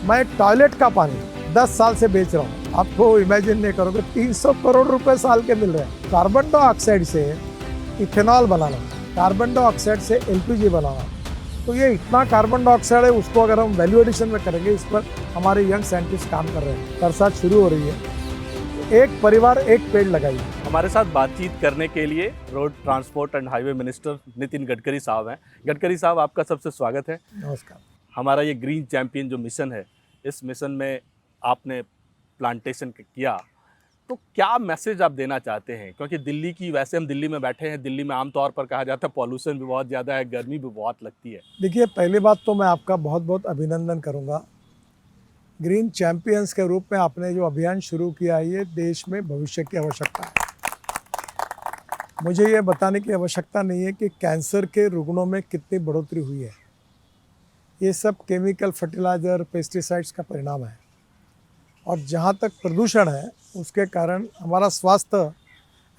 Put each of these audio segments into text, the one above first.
मैं टॉयलेट का पानी 10 साल से बेच रहा हूँ, आपको इमेजिन नहीं करोगे, 300 करोड़ रुपए साल के मिल रहे हैं। कार्बन डाइऑक्साइड से इथेनॉल बनाना, कार्बन डाइऑक्साइड से एलपीजी बनाना, तो ये इतना कार्बन डाइऑक्साइड है, उसको अगर हम वैल्यू एडिशन में करेंगे, इस पर हमारे यंग साइंटिस्ट काम कर रहे हैं। बरसात शुरू हो रही है, एक परिवार एक पेड़ लगाइए। हमारे साथ बातचीत करने के लिए road transport and highway minister Nitin Gadkari साहब हैं। गडकरी साहब, आपका सबसे स्वागत है। नमस्कार। हमारा ये ग्रीन चैंपियन जो मिशन है, इस मिशन में आपने प्लांटेशन किया, तो क्या मैसेज आप देना चाहते हैं? क्योंकि दिल्ली की, वैसे हम दिल्ली में बैठे हैं, दिल्ली में आमतौर पर कहा जाता है पॉल्यूशन भी बहुत ज़्यादा है, गर्मी भी बहुत लगती है। देखिए, पहली बात तो मैं आपका बहुत बहुत अभिनंदन करूंगा। ग्रीन चैंपियंस के रूप में आपने जो अभियान शुरू किया है, ये देश में भविष्य की आवश्यकता है। मुझे ये बताने की आवश्यकता नहीं है कि कैंसर के रुग्णों में कितनी बढ़ोतरी हुई है। ये सब केमिकल फर्टिलाइज़र, पेस्टिसाइड्स का परिणाम है। और जहाँ तक प्रदूषण है, उसके कारण हमारा स्वास्थ्य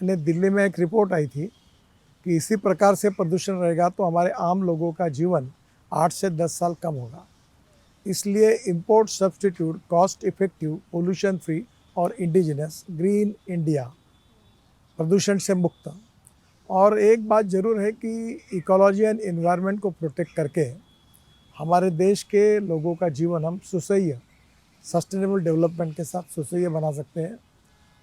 ने, दिल्ली में एक रिपोर्ट आई थी कि इसी प्रकार से प्रदूषण रहेगा तो हमारे आम लोगों का जीवन 8 से 10 साल कम होगा। इसलिए import substitute, cost effective, pollution free और इंडिजिनस ग्रीन इंडिया, प्रदूषण से मुक्त। और एक बात ज़रूर है कि इकोलॉजी एंड एनवायरनमेंट को प्रोटेक्ट करके हमारे देश के लोगों का जीवन हम सुसह्य, सस्टेनेबल डेवलपमेंट के साथ सुसह्य बना सकते हैं,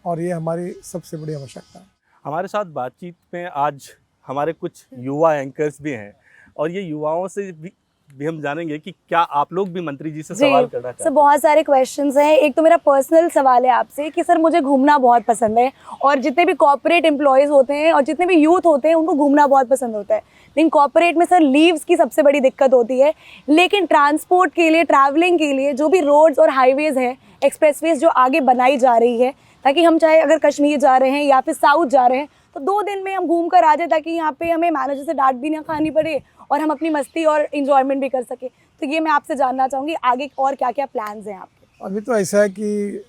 और ये हमारी सबसे बड़ी आवश्यकता है। हमारे साथ बातचीत में आज हमारे कुछ युवा एंकर्स भी हैं, और ये युवाओं से भी हम जानेंगे कि क्या आप लोग भी मंत्री जी से सवाल करना चाहते हैं। सर, बहुत सारे क्वेश्चंस हैं। एक तो मेरा पर्सनल सवाल है आपसे कि सर, मुझे घूमना बहुत पसंद है, और जितने भी कॉर्पोरेट एम्प्लॉयज़ होते हैं और जितने भी यूथ होते हैं, उनको घूमना बहुत पसंद होता है। लेकिन कॉर्पोरेट में सर लीव्स की सबसे बड़ी दिक्कत होती है। लेकिन ट्रांसपोर्ट के लिए, ट्रैवलिंग के लिए जो भी रोड्स और हाईवेज़ हैं, एक्सप्रेसवेज जो आगे बनाई जा रही है, ताकि हम चाहे अगर कश्मीर जा रहे हैं या फिर साउथ जा रहे हैं तो 2 दिन में हम घूम कर आ जाए, ताकि यहाँ पे हमें मैनेजर से डांट भी ना खानी पड़े और हम अपनी मस्ती और इन्जॉयमेंट भी कर सके। तो ये मैं आपसे जानना चाहूँगी, आगे और क्या क्या प्लान्स हैं आपके? अभी तो ऐसा है कि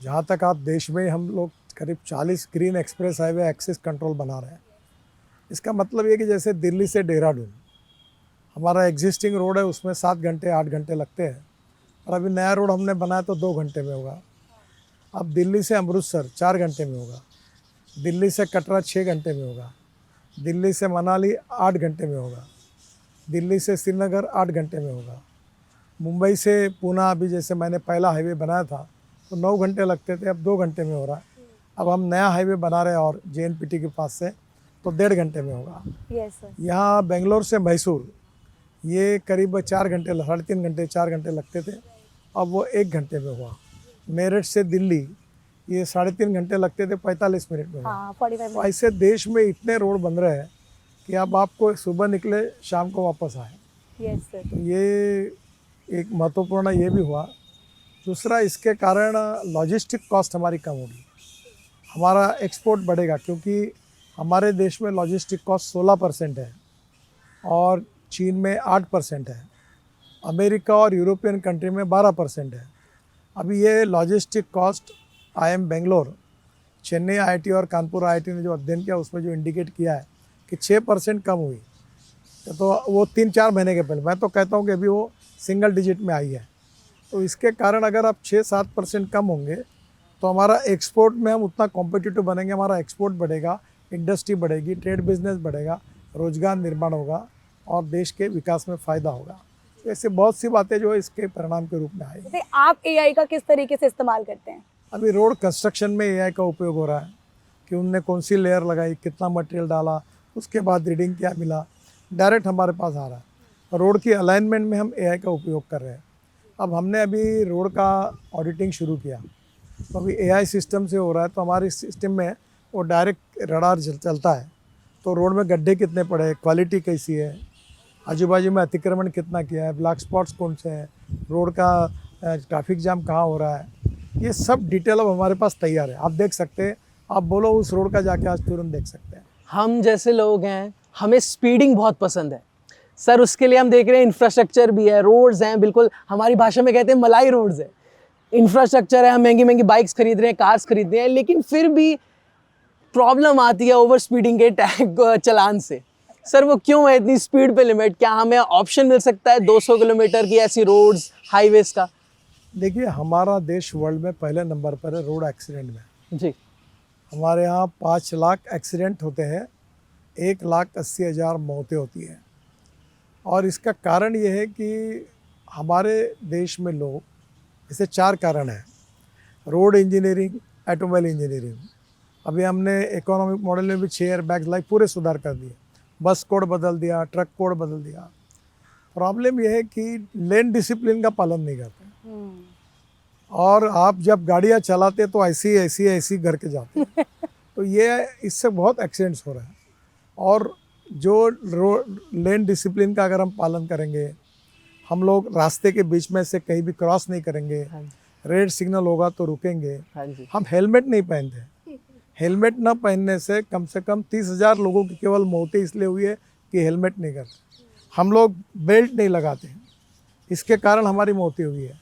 जहाँ तक आप देश में हम लोग करीब 40 green express highway access control बना रहे हैं। इसका मतलब ये कि जैसे दिल्ली से देहरादून हमारा एग्जिस्टिंग रोड है, उसमें 7 घंटे 8 घंटे लगते हैं, और अभी नया रोड हमने बनाया तो 2 घंटे में होगा। अब दिल्ली से अमृतसर 4 घंटे में होगा, दिल्ली से कटरा 6 घंटे में होगा, दिल्ली से मनाली 8 घंटे में होगा, दिल्ली से श्रीनगर 8 घंटे में होगा, मुंबई से पूना, अभी जैसे मैंने पहला हाईवे बनाया था तो 9 घंटे लगते थे, अब 2 घंटे में हो रहा है। अब हम नया हाईवे बना रहे हैं और JNPT के पास से, तो 1.5 घंटे में होगा। Yes sir. यहाँ बेंगलोर से मैसूर ये करीब 4 घंटे, 3.5 घंटे 4 घंटे लगते थे, अब वो 1 घंटे में हुआ। मेरठ से दिल्ली ये 3.5 घंटे लगते थे, 45 मिनट में हुआ। हाँ, 45 तो ऐसे देश में इतने रोड बन रहे हैं कि अब आपको सुबह निकले शाम को वापस आए। Yes sir. तो ये एक महत्वपूर्ण ये भी हुआ। दूसरा, इसके कारण लॉजिस्टिक कॉस्ट हमारी कम होगी, हमारा एक्सपोर्ट बढ़ेगा, क्योंकि हमारे देश में लॉजिस्टिक कॉस्ट 16% है और चीन में 8% है, अमेरिका और यूरोपियन कंट्री में 12% है। अभी ये logistic cost IIM Bangalore, Chennai IIT और कानपुर IIT ने जो अध्ययन किया, उसमें जो इंडिकेट किया है कि 6% कम हुई, तो वो 3-4 महीने के पहले। मैं तो कहता हूँ कि अभी वो सिंगल डिजिट में आई है। तो इसके कारण अगर आप 6-7% कम होंगे तो हमारा एक्सपोर्ट में हम उतना कॉम्पिटिटिव बनेंगे, हमारा एक्सपोर्ट बढ़ेगा, इंडस्ट्री बढ़ेगी, ट्रेड बिजनेस बढ़ेगा, रोजगार निर्माण होगा और देश के विकास में फ़ायदा होगा। तो ऐसे बहुत सी बातें जो इसके परिणाम के रूप में आएगी। जैसे आप AI का किस तरीके से इस्तेमाल करते हैं? अभी रोड कंस्ट्रक्शन में AI का उपयोग हो रहा है कि उनने कौन सी लेयर लगाई, कितना मटेरियल डाला, उसके बाद रीडिंग क्या मिला, डायरेक्ट हमारे पास आ रहा है। रोड की अलाइनमेंट में हम AI का उपयोग कर रहे हैं। अब हमने अभी रोड का ऑडिटिंग शुरू किया, तो अभी AI सिस्टम से हो रहा है, तो हमारे सिस्टम में वो डायरेक्ट रडार चलता है, तो रोड में गड्ढे कितने पड़े हैं, क्वालिटी कैसी है, आजू बाजू में अतिक्रमण कितना किया है, ब्लैक स्पॉट्स कौन से हैं, रोड का ट्रैफिक जाम कहाँ हो रहा है, ये सब डिटेल अब हमारे पास तैयार है। आप देख सकते हैं, आप बोलो उस रोड का जाके आज तुरंत देख सकते हैं। हम जैसे लोग हैं, हमें स्पीडिंग बहुत पसंद है सर, उसके लिए हम देख रहे हैं इंफ्रास्ट्रक्चर भी है, रोड्स हैं, बिल्कुल हमारी भाषा में कहते हैं मलाई रोड्स है, इंफ्रास्ट्रक्चर है, हम महंगी महंगी बाइक्स खरीद रहे हैं, कार्स खरीद रहे हैं, लेकिन फिर भी प्रॉब्लम आती है ओवर स्पीडिंग के टैग चलान से। सर वो क्यों है इतनी स्पीड पे लिमिट? क्या हमें ऑप्शन मिल सकता है 200 किलोमीटर की ऐसी रोड्स, हाईवेज का? देखिए, हमारा देश वर्ल्ड में पहले नंबर पर है रोड एक्सीडेंट में। जी। हमारे यहाँ 5 लाख एक्सीडेंट होते हैं, 1,80,000 मौतें होती हैं। और इसका कारण ये है कि हमारे देश में लोग, इसे 4 कारण हैं: रोड इंजीनियरिंग, ऑटोमोबाइल इंजीनियरिंग। अभी हमने इकोनॉमिक मॉडल में भी 6 एयर बैग्स लाइक पूरे सुधार कर दिए, बस कोड बदल दिया, ट्रक कोड बदल दिया। प्रॉब्लम यह है कि लेन डिसिप्लिन का पालन नहीं करते, और आप जब गाड़ियाँ चलाते तो ऐसी घर के जाते हैं। तो ये इससे बहुत एक्सीडेंट्स हो रहे हैं। और जो लेन डिसिप्लिन का अगर हम पालन करेंगे, हम लोग रास्ते के बीच में से कहीं भी क्रॉस नहीं करेंगे, हाँ जी। रेड सिग्नल होगा तो रुकेंगे, हाँ जी। हम हेलमेट नहीं पहनते। हेलमेट न पहनने से कम 30,000 लोगों की केवल मौतें इसलिए हुई है कि हेलमेट नहीं करते। हम लोग बेल्ट नहीं लगाते, इसके कारण हमारी मौतें हुई है।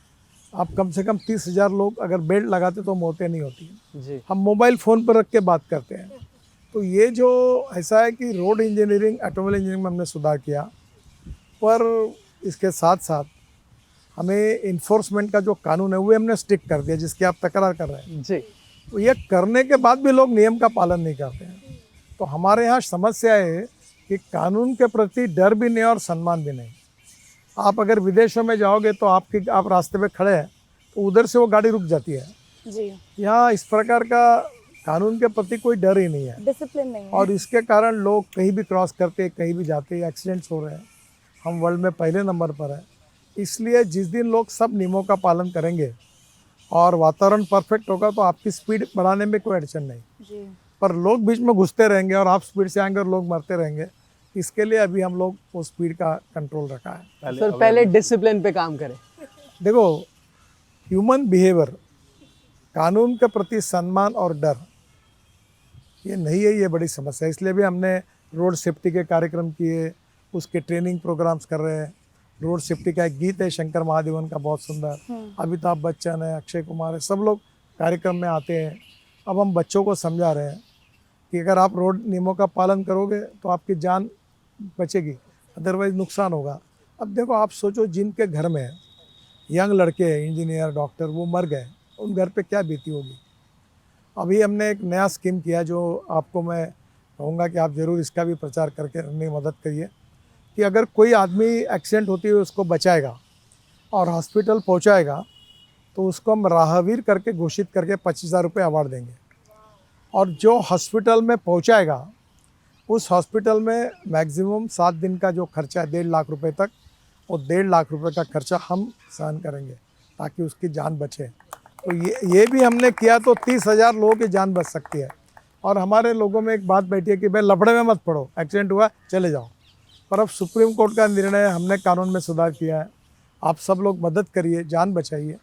आप कम से कम 30,000 लोग अगर बेल्ट लगाते तो मौतें नहीं होती हैं। जी। हम मोबाइल फ़ोन पर रख के बात करते हैं। तो ये जो ऐसा है कि रोड इंजीनियरिंग, ऑटोमोबाइल इंजीनियरिंग में हमने सुधार किया, पर इसके साथ साथ हमें इन्फोर्समेंट का जो कानून है वो हमने स्ट्रिक्ट कर दिया, जिसकी आप तकरार कर रहे हैं। जी। तो ये करने के बाद भी लोग नियम का पालन नहीं करते हैं। तो हमारे यहाँ समस्या है कि कानून के प्रति डर भी नहीं और सम्मान भी नहीं। आप अगर विदेशों में जाओगे तो आप रास्ते पे खड़े हैं तो उधर से वो गाड़ी रुक जाती है। जी, यहाँ इस प्रकार का कानून के प्रति कोई डर ही नहीं है, डिसिप्लिन नहीं है। और इसके कारण लोग कहीं भी क्रॉस करते, कहीं भी जाते, एक्सीडेंट्स हो रहे हैं। हम वर्ल्ड में पहले नंबर पर है। इसलिए जिस दिन लोग सब नियमों का पालन करेंगे और वातावरण परफेक्ट होगा तो आपकी स्पीड बढ़ाने में कोई अड़चन नहीं। जी, पर लोग बीच में घुसते रहेंगे और आप स्पीड से आएंगे और लोग मरते रहेंगे। इसके लिए अभी हम लोग वो स्पीड का कंट्रोल रखा है। सर पहले डिसिप्लिन पे काम करें। देखो, ह्यूमन बिहेवियर, कानून के प्रति सम्मान और डर, ये नहीं है, ये बड़ी समस्या है। इसलिए भी हमने रोड सेफ्टी के कार्यक्रम किए, उसके ट्रेनिंग प्रोग्राम्स कर रहे हैं। रोड सेफ्टी का एक गीत है शंकर महादेवन का, बहुत सुंदर, अमिताभ बच्चन है, अक्षय कुमार है, सब लोग कार्यक्रम में आते हैं। अब हम बच्चों को समझा रहे हैं कि अगर आप रोड नियमों का पालन करोगे तो आपकी जान बचेगी, अदरवाइज नुकसान होगा। अब देखो, आप सोचो, जिनके घर में यंग लड़के हैं, इंजीनियर, डॉक्टर, वो मर गए, उन घर पे क्या बीती होगी। अभी हमने एक नया स्कीम किया जो आपको मैं कहूँगा कि आप ज़रूर इसका भी प्रचार करके अपनी मदद करिए, कि अगर कोई आदमी एक्सीडेंट होती हुई उसको बचाएगा और हॉस्पिटल पहुँचाएगा तो उसको हम राहवीर करके घोषित करके 25,000 रुपये अवार्ड देंगे। और जो हॉस्पिटल में पहुँचाएगा, उस हॉस्पिटल में मैक्सिमम 7 दिन का जो खर्चा है 1.5 लाख रुपए तक, वो 1.5 लाख रुपए का खर्चा हम सहन करेंगे ताकि उसकी जान बचे। तो ये भी हमने किया तो 30,000 लोगों की जान बच सकती है। और हमारे लोगों में एक बात बैठी है कि भाई लफड़े में मत पड़ो, एक्सीडेंट हुआ चले जाओ। पर अब सुप्रीम कोर्ट का निर्णय है, हमने कानून में सुधार किया है। आप सब लोग मदद करिए, जान बचाइए।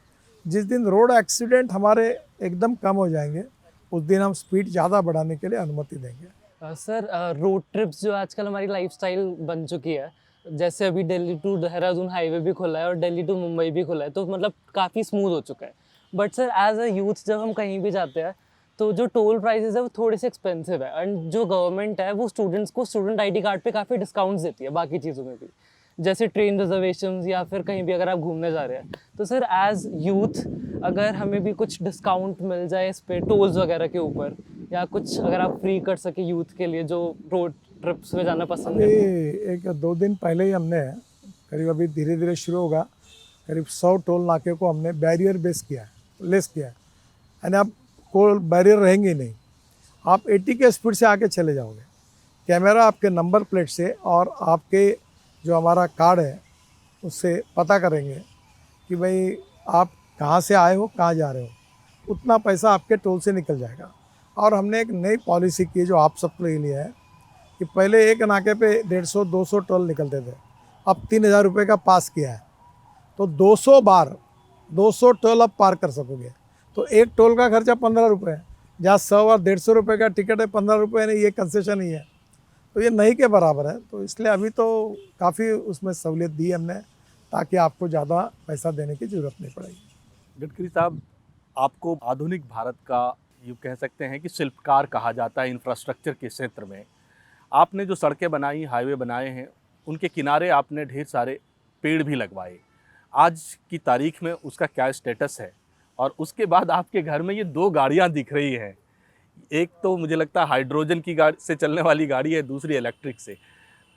जिस दिन रोड एक्सीडेंट हमारे एकदम कम हो जाएंगे, उस दिन हम स्पीड ज़्यादा बढ़ाने के लिए अनुमति देंगे। सर रोड ट्रिप्स जो आजकल हमारी लाइफस्टाइल बन चुकी है, जैसे अभी दिल्ली टू देहरादून हाईवे भी खुला है और दिल्ली टू मुंबई भी खुला है, तो मतलब काफ़ी स्मूथ हो चुका है। But sir as a youth जब हम कहीं भी जाते हैं तो जो टोल प्राइसेस है वो थोड़े से एक्सपेंसिव है, एंड जो गवर्नमेंट है वो स्टूडेंट्स को स्टूडेंट आईडी कार्ड पे काफ़ी डिस्काउंट्स देती है, बाकी चीज़ों में भी, जैसे ट्रेन रिजर्वेशंस या फिर कहीं भी अगर आप घूमने जा रहे हैं। तो सर एज यूथ अगर हमें भी कुछ डिस्काउंट मिल जाए इस पे टोल्स वगैरह के ऊपर, या कुछ अगर आप फ्री कर सके यूथ के लिए जो रोड ट्रिप्स में जाना पसंद अभी है। 1-2 दिन पहले ही हमने करीब, अभी धीरे धीरे शुरू होगा, करीब 100 टोल नाके को हमने बैरियर बेस किया है, लेस किया है। यानी आप कोई बैरियर रहेंगे नहीं, आप 80 के स्पीड से आके चले जाओगे। कैमरा आपके नंबर प्लेट से और आपके जो हमारा कार्ड है उससे पता करेंगे कि भाई आप कहाँ से आए हो, कहाँ जा रहे हो। उतना पैसा आपके टोल से निकल जाएगा। और हमने एक नई पॉलिसी की जो आप सबके लिए है कि पहले एक नाके पे 150-200 टोल निकलते थे, अब 3,000 रुपये का पास किया है, तो 200 बार 200 टोल अब पार कर सकोगे। तो एक टोल का खर्चा 15 रुपये है, जहाँ 100 और 150 रुपये का टिकट है, 15 रुपये नहीं, ये कंसेशन ही है। तो ये नहीं के बराबर है। तो इसलिए अभी तो काफ़ी उसमें सहूलियत दी हमने, ताकि आपको ज़्यादा पैसा देने की ज़रूरत नहीं पड़ेगी। गडकरी साहब, आपको आधुनिक भारत का यूँ कह सकते हैं कि शिल्पकार कहा जाता है इंफ्रास्ट्रक्चर के क्षेत्र में। आपने जो सड़कें बनाई, हाईवे बनाए हैं, उनके किनारे आपने ढेर सारे पेड़ भी लगवाए, आज की तारीख में उसका क्या स्टेटस है? और उसके बाद आपके घर में ये 2 गाड़ियाँ दिख रही हैं। एक तो मुझे लगता है हाइड्रोजन की गाड़ी से चलने वाली गाड़ी है, दूसरी इलेक्ट्रिक से।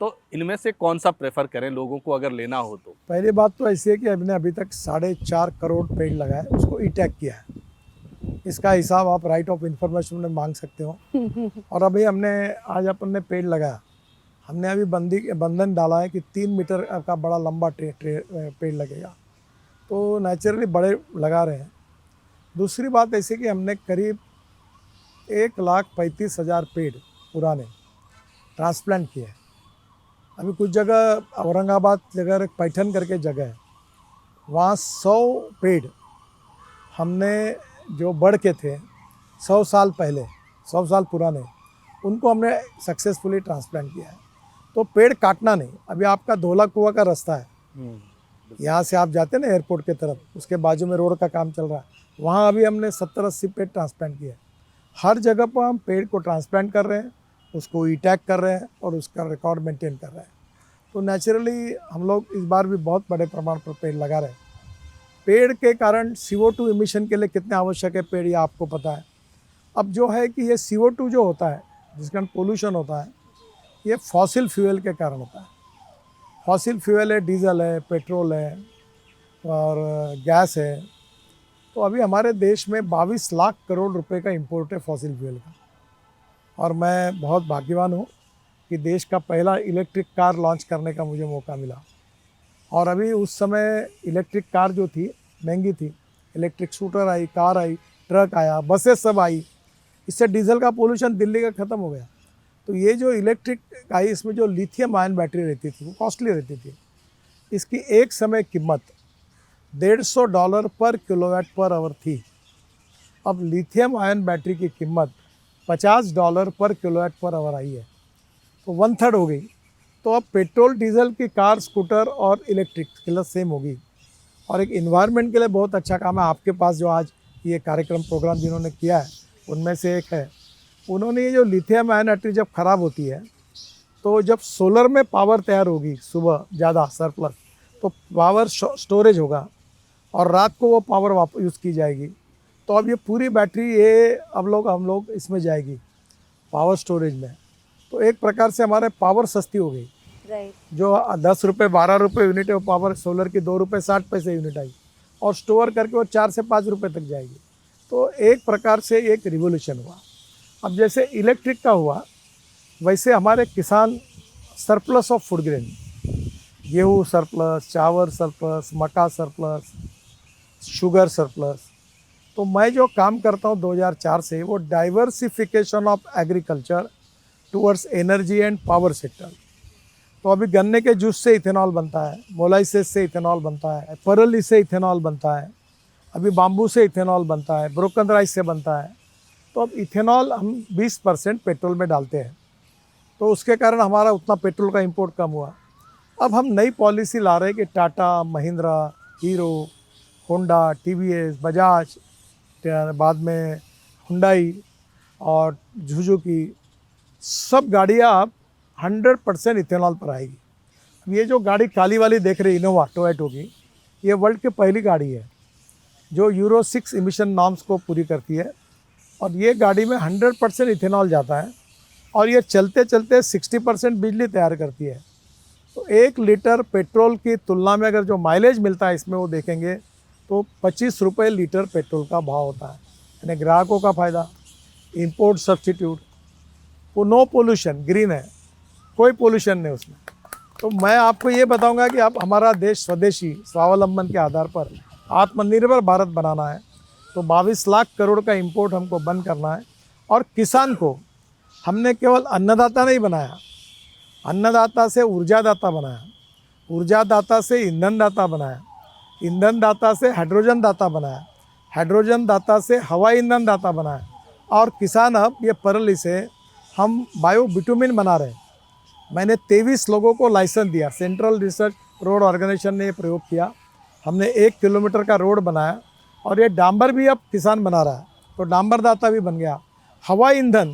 तो इनमें से कौन-सा प्रेफ़र करें लोगों को अगर लेना हो तो? पहली बात तो ऐसी है कि हमने अभी तक 4.5 करोड़ पेड़ लगाए, उसको ई टैग किया है। इसका हिसाब आप राइट ऑफ इंफॉर्मेशन में मांग सकते हो। और अभी हमने आज अपन ने पेड़ लगाया, हमने अभी बंधन डाला है कि 3 मीटर का बड़ा लंबा पेड़ लगेगा, तो नेचुरली बड़े लगा रहे हैं। दूसरी बात ऐसी कि हमने करीब 1,35,000 पेड़ पुराने ट्रांसप्लांट किए हैं। अभी कुछ जगह औरंगाबाद जगह पैठन करके जगह है, वहाँ 100 पेड़ हमने जो बढ़ के थे 100 साल पहले, 100 साल पुराने, उनको हमने सक्सेसफुली ट्रांसप्लांट किया है। तो पेड़ काटना नहीं। अभी आपका धोला कुआं का रास्ता है, यहाँ से आप जाते हैं ना एयरपोर्ट की तरफ, उसके बाजू में रोड का काम चल रहा है, वहाँ अभी हमने 70-80 पेड़ ट्रांसप्लांट किए। हर जगह पर हम पेड़ को ट्रांसप्लांट कर रहे हैं, उसको ई टैग कर रहे हैं और उसका रिकॉर्ड मेंटेन कर रहे हैं। तो नेचुरली हम लोग इस बार भी बहुत बड़े प्रमाण पर पेड़ लगा रहे हैं। पेड़ के कारण CO2 इमिशन के लिए कितने आवश्यक है पेड़, ये आपको पता है। अब जो है कि ये CO2 जो होता है, जिसका पोल्यूशन होता है, ये फॉसिल फ्यूल के कारण होता है। फॉसिल फ्यूल है, डीजल है, पेट्रोल है और गैस है। तो अभी हमारे देश में 22 लाख करोड़ रुपए का इंपोर्ट है फॉसिल फ्यूल का। और मैं बहुत भाग्यवान हूँ कि देश का पहला इलेक्ट्रिक कार लॉन्च करने का मुझे मौका मिला। और अभी उस समय इलेक्ट्रिक कार जो थी महंगी थी, इलेक्ट्रिक स्कूटर आई, कार आई, ट्रक आया, बसेस सब आई। इससे डीजल का पोल्यूशन दिल्ली का ख़त्म हो गया। तो ये जो इलेक्ट्रिक आई, इसमें जो लिथियम आयन बैटरी रहती थी वो कॉस्टली रहती थी। इसकी एक समय कीमत $150 पर किलोवाट पर आवर थी। अब लिथियम आयन बैटरी की कीमत $50 पर किलोवाट पर आवर आई है, तो 1/3 हो गई। तो अब पेट्रोल डीजल की कार, स्कूटर और इलेक्ट्रिक कीमत सेम होगी। और एक इन्वायरमेंट के लिए बहुत अच्छा काम है। आपके पास जो आज ये कार्यक्रम प्रोग्राम जिन्होंने किया है, उनमें से एक है, उन्होंने ये जो लिथियम आयन बैटरी जब ख़राब होती है, तो जब सोलर में पावर तैयार होगी सुबह ज़्यादा सरप्लस, तो पावर स्टोरेज होगा और रात को वो पावर वापस यूज़ की जाएगी। तो अब ये पूरी बैटरी ये हम लोग इसमें जाएगी पावर स्टोरेज में। तो एक प्रकार से हमारे पावर सस्ती हो गई। राइट। जो 10 रुपये 12 रुपये यूनिट है वो पावर सोलर की 2 रुपये 60 पैसे यूनिट आई, और स्टोर करके वो 4 से 5 रुपये तक जाएगी। तो एक प्रकार से एक रिवोल्यूशन हुआ। अब जैसे इलेक्ट्रिक का हुआ, वैसे हमारे किसान सरप्लस ऑफ फूड ग्रेन, गेहूँ सरप्लस, चावल सरप्लस, मक्का सरप्लस, शुगर सरप्लस। तो मैं जो काम करता हूँ 2004 से, वो diversification of agriculture towards energy and power sector. तो अभी गन्ने के जूस से इथेनॉल बनता है, मोलाइसेस से इथेनॉल बनता है, परली से इथेनॉल बनता है, अभी बाम्बू से इथेनॉल बनता है, ब्रोकन राइस से बनता है। तो अब इथेनॉल हम 20% पेट्रोल में डालते हैं, तो उसके कारण हमारा उतना पेट्रोल का इंपोर्ट कम हुआ। अब हम नई पॉलिसी ला रहे हैं कि Tata, Mahindra, hero, Honda, TVS, Bajaj, बाद में हुंडई और सुजुकी, सब गाड़ियाँ अब 100% इथेनॉल पर आएगी। अब ये जो गाड़ी काली वाली देख रही इनोवा टोयोटा की, ये वर्ल्ड की पहली गाड़ी है जो यूरो 6 इमिशन नॉर्म्स को पूरी करती है। और ये गाड़ी में 100% इथेनॉल जाता है और ये चलते चलते 60% बिजली तैयार करती है। तो 1 लीटर पेट्रोल की तुलना में अगर जो माइलेज मिलता है इसमें वो देखेंगे तो 25 रुपये लीटर पेट्रोल का भाव होता है। यानी ग्राहकों का फ़ायदा, इंपोर्ट सब्स्टिट्यूट, वो नो पोल्यूशन, ग्रीन है, कोई पोल्यूशन नहीं उसमें। तो मैं आपको ये बताऊंगा कि आप हमारा देश स्वदेशी स्वावलंबन के आधार पर आत्मनिर्भर भारत बनाना है, तो 22 लाख करोड़ का इंपोर्ट हमको बंद करना है। और किसान को हमने केवल अन्नदाता नहीं बनाया, अन्नदाता से ऊर्जादाता बनाया, ऊर्जादाता से ईंधन दाता बनाया, ईंधन दाता से हाइड्रोजन दाता बनाया, हाइड्रोजन दाता से हवा ईंधन दाता बनाया। और किसान अब ये परली से हम बायो बिटुमिन बना रहे हैं। मैंने 23 लोगों को लाइसेंस दिया। सेंट्रल रिसर्च रोड ऑर्गेनाइजेशन ने ये प्रयोग किया। हमने 1 किलोमीटर का रोड बनाया और ये डांबर भी अब किसान बना रहा है, तो डांबर दाता भी बन गया। हवा ईंधन,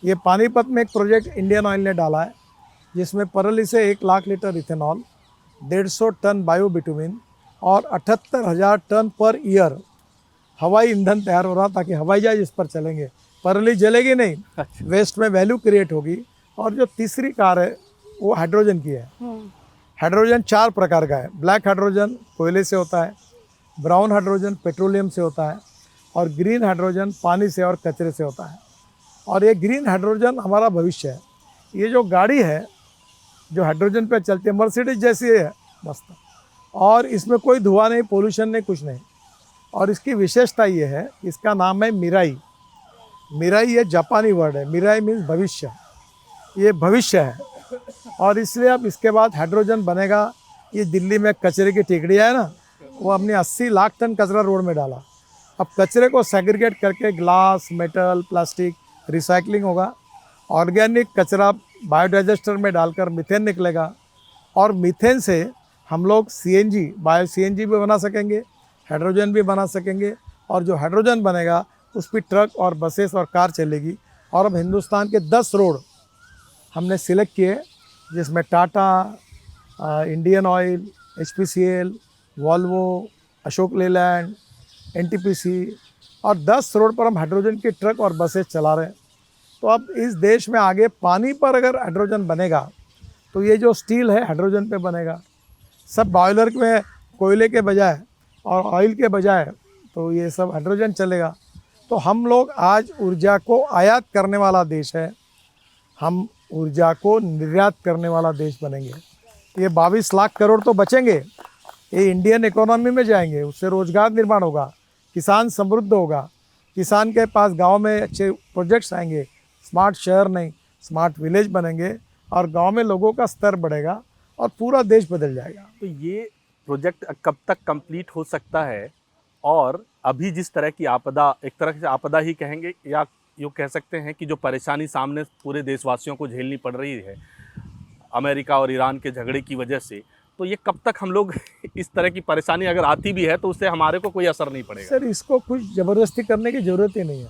ये पानीपत में एक प्रोजेक्ट इंडियन ऑयल ने डाला है, जिसमें परली से 1 lakh litre ethanol, 150 ton bio bitumen और 78,000 टन पर ईयर हवाई ईंधन तैयार हो रहा, ताकि हवाई जहाज इस पर चलेंगे, पराली जलेगी नहीं, वेस्ट में वैल्यू क्रिएट होगी। और जो तीसरी कार है वो हाइड्रोजन की है। हाइड्रोजन 4 प्रकार का है। ब्लैक हाइड्रोजन कोयले से होता है, ब्राउन हाइड्रोजन पेट्रोलियम से होता है, और ग्रीन हाइड्रोजन पानी से और कचरे से होता है। और ये ग्रीन हाइड्रोजन हमारा भविष्य है। ये जो गाड़ी है जो हाइड्रोजन पे चलती है, मर्सिडीज जैसी है मस्त, और इसमें कोई धुआं नहीं, पोल्यूशन नहीं, कुछ नहीं। और इसकी विशेषता ये है, इसका नाम है मिराई। मिराई ये जापानी वर्ड है, मिराई मीन्स भविष्य, ये भविष्य है। और इसलिए अब इसके बाद हाइड्रोजन बनेगा। ये दिल्ली में कचरे की टेकड़ियाँ है ना, वो हमने 80 लाख टन कचरा रोड में डाला। अब कचरे को सेग्रीगेट करके ग्लास, मेटल, प्लास्टिक रिसाइकलिंग होगा। ऑर्गेनिक कचरा बायोडाइजेस्टर में डालकर मीथेन निकलेगा, और मीथेन से हम लोग CNG, बायो CNG भी बना सकेंगे, हाइड्रोजन भी बना सकेंगे। और जो हाइड्रोजन बनेगा उस पर ट्रक और बसेस और कार चलेगी। और अब हिंदुस्तान के 10 रोड हमने सिलेक्ट किए, जिसमें Tata, Indian oil, HPCL, Volvo, Ashok Leyland, NTPC, और 10 रोड पर हम हाइड्रोजन की ट्रक और बसेस चला रहे हैं। तो अब इस देश में आगे पानी पर अगर हाइड्रोजन बनेगा तो ये जो स्टील है हाइड्रोजन पे बनेगा। सब बॉयलर में कोयले के बजाय और ऑयल के बजाय तो ये सब हाइड्रोजन चलेगा। तो हम लोग आज ऊर्जा को आयात करने वाला देश है, हम ऊर्जा को निर्यात करने वाला देश बनेंगे। ये 22 लाख करोड़ तो बचेंगे, ये इंडियन इकोनॉमी में जाएंगे, उससे रोजगार निर्माण होगा, किसान समृद्ध होगा, किसान के पास गांव में अच्छे प्रोजेक्ट्स आएंगे, स्मार्ट शहर नहीं स्मार्ट विलेज बनेंगे, और गांव में लोगों का स्तर बढ़ेगा और पूरा देश बदल जाएगा। तो ये प्रोजेक्ट कब तक कंप्लीट हो सकता है? और अभी जिस तरह की आपदा, एक तरह से आपदा ही कहेंगे या यूँ कह सकते हैं कि जो परेशानी सामने पूरे देशवासियों को झेलनी पड़ रही है अमेरिका और ईरान के झगड़े की वजह से, तो ये कब तक हम लोग इस तरह की परेशानी अगर आती भी है तो उससे हमारे को कोई असर नहीं पड़ेगा? सर, इसको कुछ ज़बरदस्ती करने की ज़रूरत ही नहीं है।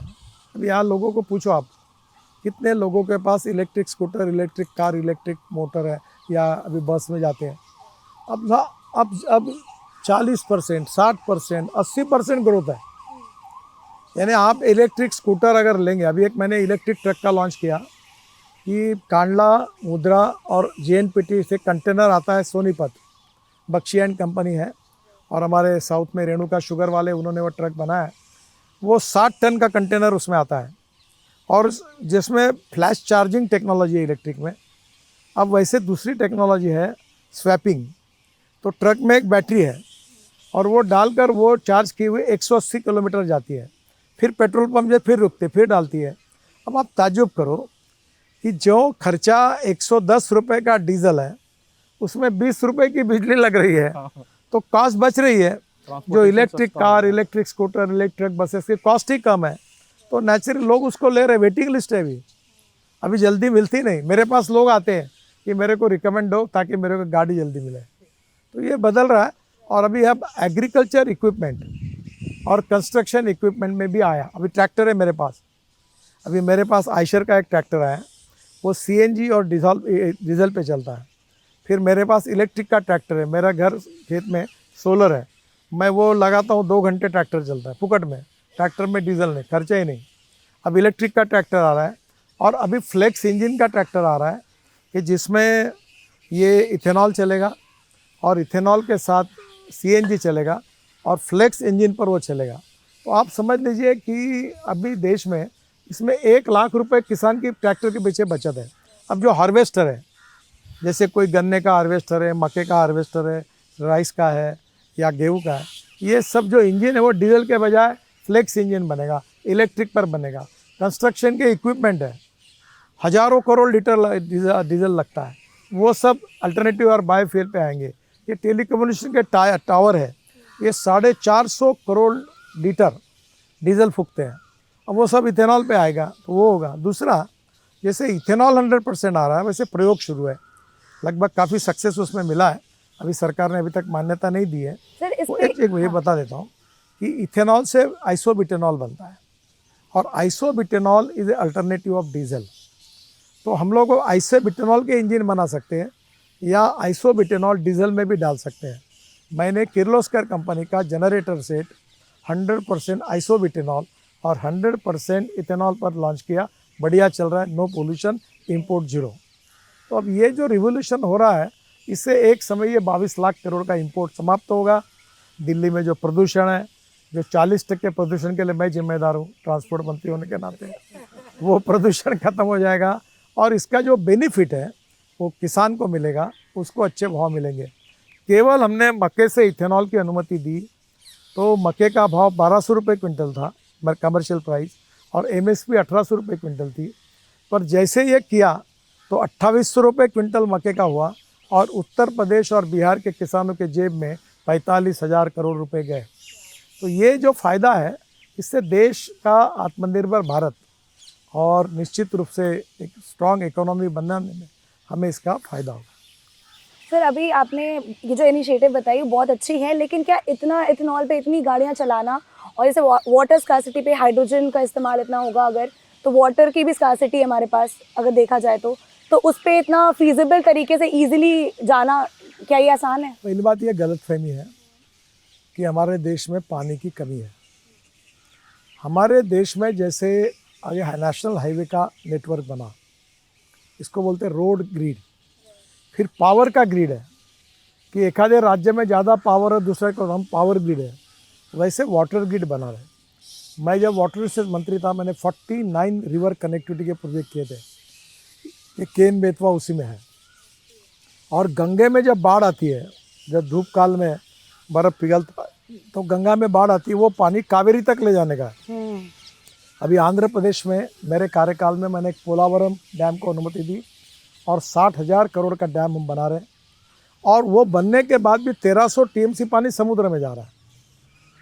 अब यहाँ लोगों को पूछो, आप कितने लोगों के पास electric scooter, electric car, electric motor है, या अभी बस में जाते हैं। अब 40%, 60%, 80% ग्रोथ है। यानी आप इलेक्ट्रिक स्कूटर अगर लेंगे, अभी एक मैंने इलेक्ट्रिक ट्रक का लॉन्च किया कि कांडला, मुद्रा और JNPT से कंटेनर आता है सोनीपत, बख्शी एंड कंपनी है, और हमारे साउथ में रेणुका शुगर वाले, उन्होंने वो ट्रक बनाया है। वो 60 टन का कंटेनर उसमें आता है, और जिसमें फ्लैश चार्जिंग टेक्नोलॉजी है इलेक्ट्रिक में। अब वैसे दूसरी टेक्नोलॉजी है स्वैपिंग। तो ट्रक में एक बैटरी है, और वो डालकर वो चार्ज की हुई 180 किलोमीटर जाती है, फिर पेट्रोल पंप से फिर रुकते, फिर डालती है। अब आप ताज्जुब करो कि जो खर्चा 110 रुपये का डीजल है, उसमें 20 रुपये की बिजली लग रही है, तो कॉस्ट बच रही है। जो electric car, electric scooter, electric buses की कॉस्ट ही कम है, तो नेचुरली लोग उसको ले रहे। वेटिंग लिस्ट है अभी जल्दी मिलती नहीं। मेरे पास लोग आते हैं कि मेरे को रिकमेंड दो ताकि मेरे को गाड़ी जल्दी मिले। तो ये बदल रहा है। और अभी अब एग्रीकल्चर इक्विपमेंट और कंस्ट्रक्शन इक्विपमेंट में भी आया। अभी ट्रैक्टर है मेरे पास, अभी मेरे पास आयशर का एक ट्रैक्टर आया, वो CNG और डीजल पे चलता है। फिर मेरे पास इलेक्ट्रिक का ट्रैक्टर है, मेरा घर खेत में सोलर है, मैं वो लगाता हूँ, 2 घंटे ट्रैक्टर चलता है फुकट में। ट्रैक्टर में डीजल नहीं, खर्चा ही नहीं। अब इलेक्ट्रिक का ट्रैक्टर आ रहा है, और अभी फ्लेक्स इंजन का ट्रैक्टर आ रहा है कि जिसमें ये इथेनॉल चलेगा, और इथेनॉल के साथ CNG चलेगा, और फ्लेक्स इंजन पर वो चलेगा। तो आप समझ लीजिए कि अभी देश में इसमें 1 लाख रुपए किसान की ट्रैक्टर के पीछे बचत है। अब जो हार्वेस्टर है, जैसे कोई गन्ने का हार्वेस्टर है, मक्के का हार्वेस्टर है, राइस का है या गेहूँ का है, ये सब जो इंजन है वो डीजल के बजाय फ्लेक्स इंजन बनेगा, इलेक्ट्रिक पर बनेगा। कंस्ट्रक्शन के इक्विपमेंट है, हज़ारों करोड़ लीटर डीजल लगता है, वो सब अल्टरनेटिव और बायोफ्यूल पे आएंगे। ये टेलीकम्युनिकेशन के टावर है, ये 450 करोड़ लीटर डीजल फूकते हैं। अब वो सब इथेनॉल पे आएगा, तो वो होगा। दूसरा, जैसे इथेनॉल 100% आ रहा है, वैसे प्रयोग शुरू है, लगभग काफ़ी सक्सेस उसमें मिला है। अभी सरकार ने अभी तक मान्यता नहीं दी है। सर तो एक ये बता देता हूँ कि इथेनॉल से आइसोब्यूटेनॉल बनता है, और isobutanol is a alternative of diesel. तो हम लोग आइसोब्यूटेनॉल के इंजन बना सकते हैं, या आइसोब्यूटेनॉल डीजल में भी डाल सकते हैं। मैंने किर्लोस्कर कंपनी का जनरेटर सेट 100% आइसोब्यूटेनॉल और 100% इथेनॉल पर लॉन्च किया। बढ़िया चल रहा है, नो पोल्यूशन, इंपोर्ट जीरो। तो अब ये जो रिवोल्यूशन हो रहा है, इससे एक समय ये 22 लाख करोड़ का इंपोर्ट समाप्त होगा। दिल्ली में जो प्रदूषण है, जो 40% प्रदूषण के लिए मैं जिम्मेदार हूँ ट्रांसपोर्ट मंत्री होने के नाते, वो प्रदूषण खत्म हो जाएगा और इसका जो बेनिफिट है वो किसान को मिलेगा, उसको अच्छे भाव मिलेंगे। केवल हमने मक्के से इथेनॉल की अनुमति दी तो मक्के का भाव 1200 रुपये क्विंटल था कमर्शियल प्राइस, और एमएसपी 1800 रुपये क्विंटल थी। पर जैसे ये किया तो 2800 रुपये क्विंटल मक्के का हुआ और उत्तर प्रदेश और बिहार के किसानों के जेब में 45,000 करोड़ रुपए गए। तो ये जो फ़ायदा है, इससे देश का आत्मनिर्भर भारत और निश्चित रूप से एक स्ट्रॉन्ग इकोनॉमी बनाने में हमें इसका फ़ायदा होगा। सर, अभी आपने ये जो इनिशिएटिव बताई वो बहुत अच्छी है, लेकिन क्या इतना इथेनॉल पे इतनी गाड़ियाँ चलाना और जैसे वाटर स्कार्सिटी पे हाइड्रोजन का इस्तेमाल इतना होगा, अगर तो वाटर की भी स्कार्सिटी हमारे पास अगर देखा जाए तो उस पर इतना फीजिबल तरीके से ईजिली जाना, क्या ये आसान है? पहली बात ये गलतफहमी है कि हमारे देश में पानी की कमी है। हमारे देश में जैसे आगे नेशनल हाईवे का नेटवर्क बना, इसको बोलते हैं रोड ग्रिड, फिर पावर का ग्रिड है कि एक आधे राज्य में ज़्यादा पावर है, दूसरे को हम पावर ग्रिड है, वैसे वाटर ग्रिड बना रहे। मैं जब वाटर रिसोर्स मंत्री था, मैंने 49 रिवर कनेक्टिविटी के प्रोजेक्ट किए थे। ये केन बेतवा उसी में है। और गंगे में जब बाढ़ आती है, जब धूप काल में बर्फ़ पिघलता तो गंगा में बाढ़ आती है, वो पानी कावेरी तक ले जाने का है। अभी आंध्र प्रदेश में मेरे कार्यकाल में मैंने एक पोलावरम डैम को अनुमति दी और 60,000 करोड़ का डैम हम बना रहे हैं, और वो बनने के बाद भी 1300 टीएमसी पानी समुद्र में जा रहा है।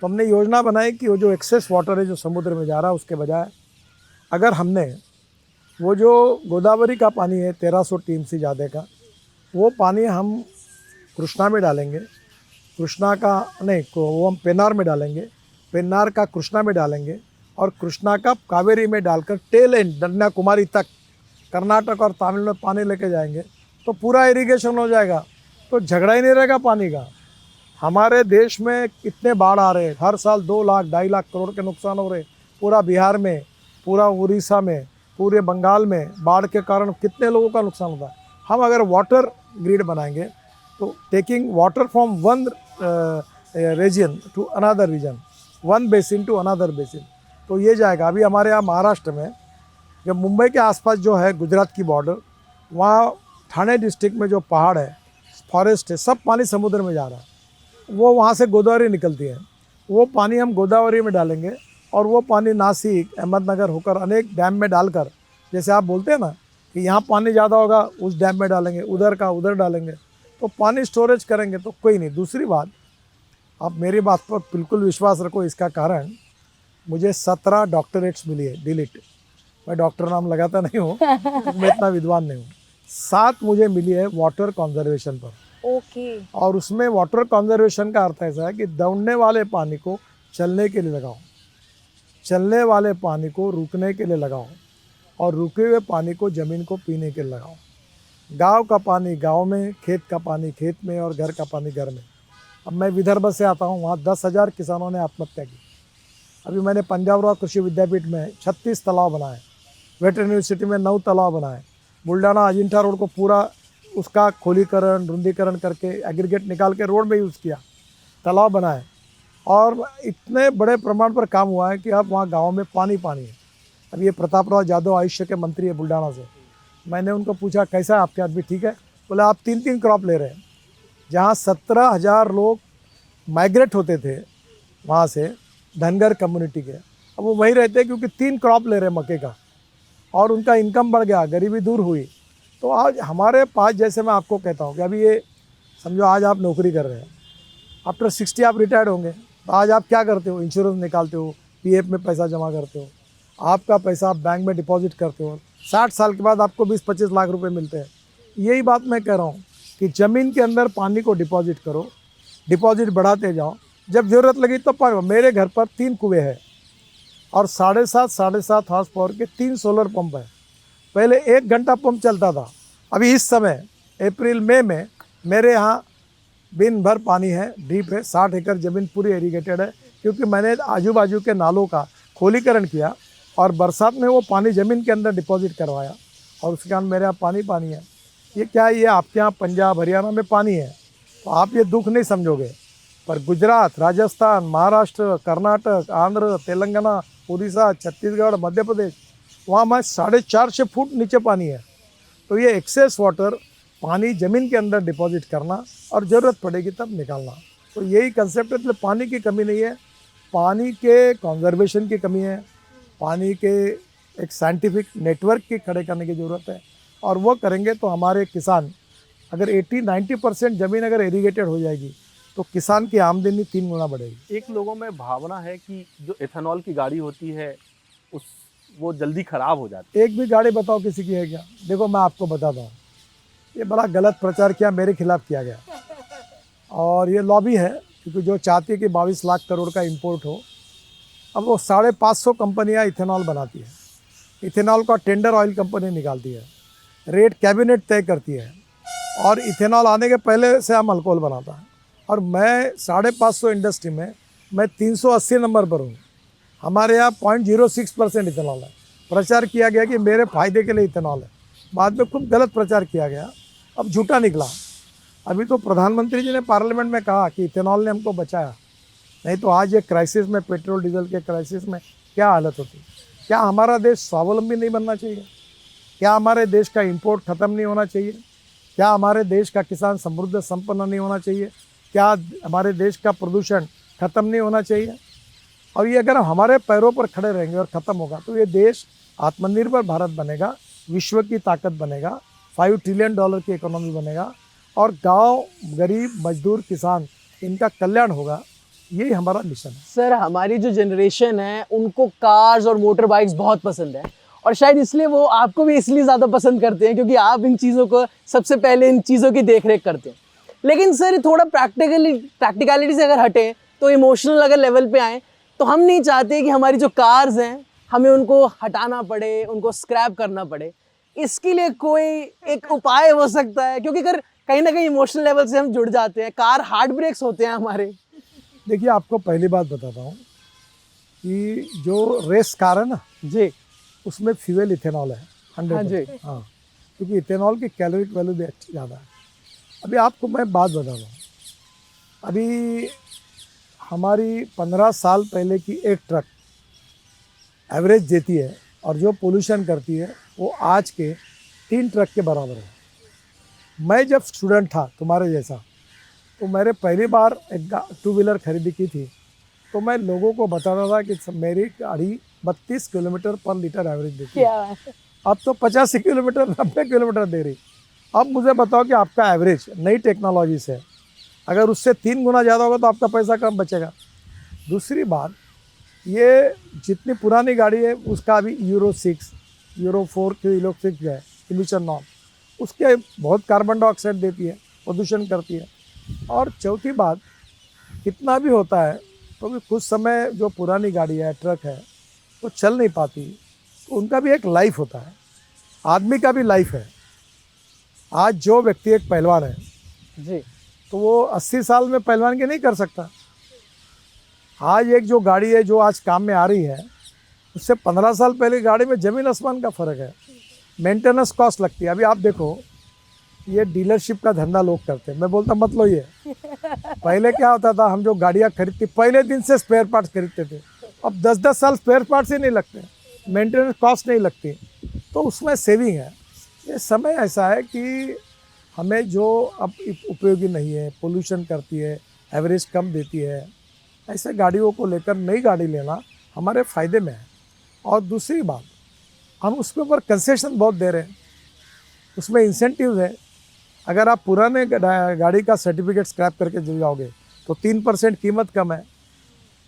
तो हमने योजना बनाई कि वो जो एक्सेस वाटर है जो समुद्र में जा रहा है, उसके बजाय अगर हमने वो जो गोदावरी का पानी है 1300 टीएमसी ज़्यादा का, वो पानी हम कृष्णा में डालेंगे, कृष्णा का नहीं को वो हम पेन्नार में डालेंगे, पेन्नार का कृष्णा में डालेंगे और कृष्णा का कावेरी में डालकर टेल एंड कन्याकुमारी तक कर्नाटक और तमिलनाडु में पानी लेके जाएंगे, तो पूरा इरिगेशन हो जाएगा, तो झगड़ा ही नहीं रहेगा पानी का। हमारे देश में कितने बाढ़ आ रहे हैं, हर साल 2 लाख 2.5 लाख करोड़ के नुकसान हो रहे, पूरा बिहार में, पूरा उड़ीसा में, पूरे बंगाल में बाढ़ के कारण कितने लोगों का नुकसान होता है। हम अगर वाटर ग्रिड बनाएंगे तो taking water from one region to another region, one basin to another basin, तो ये जाएगा। अभी हमारे यहाँ महाराष्ट्र में, जब मुंबई के आसपास जो है गुजरात की बॉर्डर, वहाँ ठाणे डिस्ट्रिक्ट में जो पहाड़ है, फॉरेस्ट है, सब पानी समुद्र में जा रहा है। वो वहाँ से गोदावरी निकलती है, वो पानी हम गोदावरी में डालेंगे और वो पानी नासिक, अहमदनगर होकर अनेक डैम में डालकर, जैसे आप बोलते हैं ना कि यहाँ पानी ज़्यादा होगा उस डैम में डालेंगे, उधर का उधर डालेंगे, तो पानी स्टोरेज करेंगे तो कोई नहीं। दूसरी बात, आप मेरी बात पर बिल्कुल विश्वास रखो, इसका कारण मुझे 17 डॉक्टरेट्स मिली है, डिलीट, मैं डॉक्टर नाम लगाता नहीं हूँ, मैं इतना विद्वान नहीं हूँ। 7 मुझे मिली है वाटर कंजर्वेशन पर। ओके। और उसमें वाटर कंजर्वेशन का अर्थ ऐसा है कि दौड़ने वाले पानी को चलने के लिए लगाओ, चलने वाले पानी को रुकने के लिए लगाओ, और रुके हुए पानी को ज़मीन को पीने के लिए लगाओ। गांव का पानी गांव में, खेत का पानी खेत में, और घर का पानी घर में। अब मैं विदर्भ से आता हूँ, वहाँ 10,000 किसानों ने आत्महत्या की। अभी मैंने पंजाबराव कृषि विद्यापीठ में 36 तालाब बनाए, वेटरनरी यूनिवर्सिटी में 9 तालाब बनाए, बुल्डाना अजिंठा रोड को पूरा उसका खोलीकरण रुंदीकरण करके एग्रीगेट निकाल के रोड में यूज़ किया, तालाब बनाए, और इतने बड़े प्रमाण पर काम हुआ है कि अब वहाँ गाँव में पानी पानी है। अब ये प्रतापराव जाधव आयुष्य के मंत्री है बुल्डाना से, मैंने उनको पूछा कैसा है आपके आदमी, ठीक है? बोले आप 3-3 क्रॉप ले रहे हैं। जहाँ 17,000 लोग माइग्रेट होते थे वहाँ से, धनगर कम्युनिटी के, अब वो वहीं रहते हैं क्योंकि 3 क्रॉप ले रहे हैं मक्के का, और उनका इनकम बढ़ गया, गरीबी दूर हुई। तो आज हमारे पास, जैसे मैं आपको कहता हूँ कि अभी ये समझो आज आप नौकरी कर रहे हैं, आफ्टर 60 आप रिटायर्ड होंगे, तो आज आप क्या करते हो? इंश्योरेंस निकालते हो, पीएफ में पैसा जमा करते हो, आपका पैसा आप बैंक में डिपॉजिट करते हो, 60 साल के बाद आपको 20-25 लाख रुपए मिलते हैं। यही बात मैं कह रहा हूँ कि ज़मीन के अंदर पानी को डिपॉजिट करो, डिपॉजिट बढ़ाते जाओ, जब ज़रूरत लगी तो पानी। मेरे घर पर 3 कुएँ हैं और 7.5 हॉर्स पावर के 3 सोलर पंप हैं। पहले 1 घंटा पंप चलता था, अभी इस समय अप्रैल मई में मेरे यहाँ दिन भर पानी है, डीप है, 60 एकड़ ज़मीन पूरी इरीगेटेड है, क्योंकि मैंने आजू बाजू के नालों का खोलीकरण किया और बरसात में वो पानी ज़मीन के अंदर डिपॉजिट करवाया और उसके कारण मेरे यहाँ पानी पानी है। ये क्या है, ये आपके यहाँ पंजाब हरियाणा में पानी है तो आप ये दुख नहीं समझोगे, पर गुजरात, राजस्थान, महाराष्ट्र, कर्नाटक, आंध्र, तेलंगाना, उड़ीसा, छत्तीसगढ़, मध्य प्रदेश, वहाँ में 450 फुट नीचे पानी है। तो ये एक्सेस वाटर पानी ज़मीन के अंदर डिपॉजिट करना और ज़रूरत पड़ेगी तब निकालना, तो यही कंसेप्ट है। इसलिए पानी की कमी नहीं है, पानी के कंजर्वेशन की कमी है, पानी के एक साइंटिफिक नेटवर्क की खड़े करने की ज़रूरत है और वो करेंगे तो हमारे किसान, अगर 80-90% ज़मीन अगर इरीगेटेड हो जाएगी तो किसान की आमदनी 3 गुना बढ़ेगी। एक लोगों में भावना है कि जो एथेनॉल की गाड़ी होती है वो जल्दी ख़राब हो जाती एक भी गाड़ी बताओ किसी की है क्या? देखो मैं आपको बताता हूँ, ये बड़ा गलत प्रचार किया, मेरे खिलाफ किया गया और ये लॉबी है, क्योंकि जो चाहती है कि 22 लाख करोड़ का इंपोर्ट हो। अब वो 550 कंपनियां इथेनॉल बनाती है, इथेनॉल का टेंडर ऑयल कंपनी निकालती है, रेट कैबिनेट तय करती है और इथेनॉल आने के पहले से हम अल्कोहल बनाता है और मैं 550 इंडस्ट्री में मैं 380 नंबर पर हूँ। हमारे यहाँ 0.06% इथेनॉल है। प्रचार किया गया कि मेरे फायदे के लिए इथेनॉल है, बाद में खूब गलत प्रचार किया गया, अब झूठा निकला। अभी तो प्रधानमंत्री जी ने पार्लियामेंट में कहा कि इथेनॉल ने हमको बचाया, नहीं तो आज ये क्राइसिस में, पेट्रोल डीजल के क्राइसिस में क्या हालत होती। क्या हमारा देश स्वावलंबी नहीं बनना चाहिए? क्या हमारे देश का इंपोर्ट ख़त्म नहीं होना चाहिए? क्या हमारे देश का किसान समृद्ध संपन्न नहीं होना चाहिए? क्या हमारे देश का प्रदूषण ख़त्म नहीं होना चाहिए? और ये अगर हमारे पैरों पर खड़े रहेंगे और ख़त्म होगा तो ये देश आत्मनिर्भर भारत बनेगा, विश्व की ताकत बनेगा, $5 ट्रिलियन की इकोनॉमी बनेगा और गांव, गरीब, मजदूर, किसान, इनका कल्याण होगा। यही हमारा मिशन है। सर, हमारी जो जनरेशन है उनको कार्स और मोटर बाइक्स बहुत पसंद है और शायद इसलिए वो आपको भी इसलिए ज़्यादा पसंद करते हैं क्योंकि आप इन चीज़ों को सबसे पहले इन चीज़ों की देखरेख करते हैं। लेकिन सर थोड़ा प्रैक्टिकलिटी से अगर हटें तो इमोशनल अगर लेवल पे आएँ तो हम नहीं चाहते कि हमारी जो कार्स हैं हमें उनको हटाना पड़े, उनको स्क्रैप करना पड़े। इसके लिए कोई एक उपाय हो सकता है? क्योंकि अगर कहीं ना कहीं इमोशनल लेवल से हम जुड़ जाते हैं, कार हार्ट ब्रेक्स होते हैं हमारे। देखिए, आपको पहली बात बताता हूँ कि जो रेस कार है ना जी, उसमें फ्यूल इथेनॉल है 100%। हाँ, क्योंकि इथेनॉल की कैलोरिक वैल्यू भी अच्छी ज़्यादा है। अभी आपको मैं बात बताता हूँ, अभी हमारी 15 साल पहले की एक ट्रक एवरेज देती है और जो पोल्यूशन करती है वो आज के 3 ट्रक के बराबर है। मैं जब स्टूडेंट था तुम्हारे जैसा, तो मैंने पहली बार एक 2 व्हीलर खरीदी की थी, तो मैं लोगों को बताता था कि मेरी गाड़ी 32 किलोमीटर पर लीटर एवरेज देती है। अब तो 85 किलोमीटर, 90 किलोमीटर दे रही। अब मुझे बताओ कि आपका एवरेज नई टेक्नोलॉजी से अगर उससे 3 गुना ज़्यादा होगा तो आपका पैसा कम बचेगा। दूसरी बात, ये जितनी पुरानी गाड़ी है उसका अभी यूरो 6, यूरो 4 की यूरो 6 है इमिशन नॉर्म, उसके बहुत कार्बन डाइऑक्साइड देती है, प्रदूषण करती है। और चौथी बात, कितना भी होता है तो भी कुछ समय जो पुरानी गाड़ी है, ट्रक है, वो चल नहीं पाती, तो उनका भी एक लाइफ होता है, आदमी का भी लाइफ है। आज जो व्यक्ति एक पहलवान है जी, तो वो 80 साल में पहलवान की नहीं कर सकता। आज एक जो गाड़ी है जो आज काम में आ रही है, उससे 15 साल पहले गाड़ी में ज़मीन आसमान का फ़र्क है। मेंटेनेंस कॉस्ट लगती है। अभी आप देखो, ये डीलरशिप का धंधा लोग करते हैं, मैं बोलता मत लो ये। पहले क्या होता था, हम जो गाड़ियाँ खरीदती पहले दिन से स्पेयर पार्ट्स खरीदते थे, अब 10-10 साल स्पेयर पार्ट्स ही नहीं लगते, मेंटेनेंस कॉस्ट नहीं लगती, तो उसमें सेविंग है। ये समय ऐसा है कि हमें जो अब उपयोगी नहीं है, पोल्यूशन करती है, एवरेज कम देती है, ऐसे गाड़ियों को लेकर नई गाड़ी लेना हमारे फ़ायदे में है। और दूसरी बात, हम उसके ऊपर कंसेशन बहुत दे रहे हैं, उसमें इंसेंटिव है। अगर आप पुराने गाड़ी का सर्टिफिकेट स्क्रैप करके चले जाओगे तो 3% कीमत कम है,